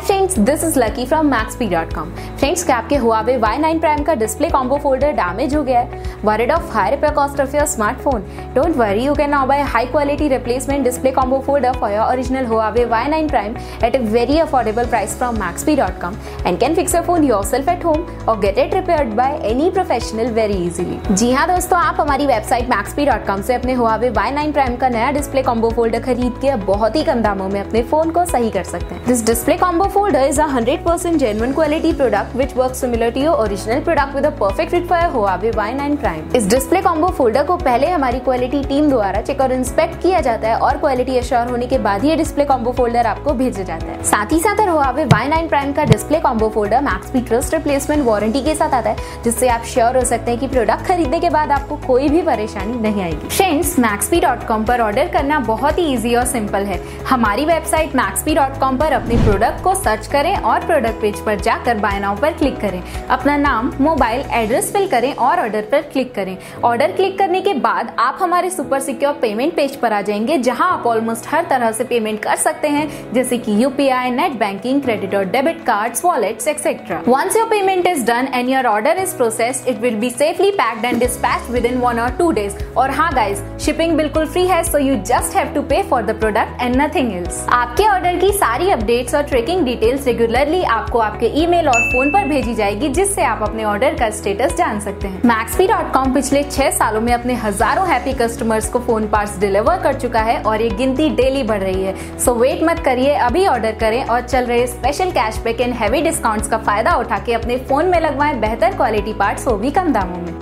Friends, this is lucky from Maxbhi.com। Friends, क्या आपके Huawei Y9 Prime का display combo folder damage हो गया है? Worried of high repair cost of your smartphone? Don't worry, you can now buy a high quality replacement display combo folder for your original Huawei Y9 Prime at a very affordable price from Maxbhi.com and can fix your phone yourself at home or get it repaired by any professional very easily। जी हाँ दोस्तों, आप हमारी website Maxbhi.com से अपने Huawei Y9 Prime का नया display combo folder खरीद के बहुत ही कम दामों में अपने फोन को सही कर सकते हैं। This display combo folder is a 100% genuine quality product which works similar to your original product with a perfect fit for your Huawei Y9 Prime। इस डिस्प्ले कॉम्बो फोल्डर को पहले हमारी क्वालिटी टीम द्वारा चेक और inspect किया जाता है और क्वालिटी एश्योर होने के बाद ये डिस्प्ले कॉम्बो फोल्डर आपको भेजा जाता है। साथ ही साथ Huawei Y9 Prime का display combo folder Maxbhi trust replacement warranty के साथ आता है, जिससे आप श्योर हो सकते हैं कि प्रोडक्ट खरीदने के बाद आपको कोई भी परेशानी नहीं आएगी। फ्रेंड्स, Maxbhi.com पर ऑर्डर करना बहुत ही इजी और सिंपल है। हमारी वेबसाइट Maxbhi.com पर अपने प्रोडक्ट को सर्च करें और प्रोडक्ट पेज पर जाकर बाय नाउ पर क्लिक करें। अपना नाम, मोबाइल एड्रेस फिल करें और ऑर्डर पर क्लिक करें। ऑर्डर क्लिक करने के बाद आप हमारे सुपर सिक्योर पेमेंट पेज पर आ जाएंगे, जहां आप ऑलमोस्ट हर तरह से पेमेंट कर सकते हैं, जैसे कि UPI, नेट बैंकिंग, क्रेडिट और debit cards, wallets etcetera. Once your payment is done and your order is processed, it will be safely packed and dispatched within 1 or 2 days। और हाँ गाइस, शिपिंग बिल्कुल free है, so you just have to pay for the product and nothing else। आपके order की सारी updates और tracking details regularly आपको आपके ईमेल और फोन पर भेजी जाएगी, जिससे आप अपने ऑर्डर का स्टेटस जान सकते हैं। Maxbhi.com पिछले 6 सालों में अपने हजारों हैप्पी कस्टमर्स को फोन पार्ट्स डिलीवर कर चुका है और ये गिनती डेली बढ़ रही है। सो वेट मत करिए, अभी ऑर्डर करें और चल रहे special cashback and heavy discounts का फायदा उठा के अपने फोन में लगवाएं बेहतर क्वालिटी पार्ट्स, वो भी कम दामों में।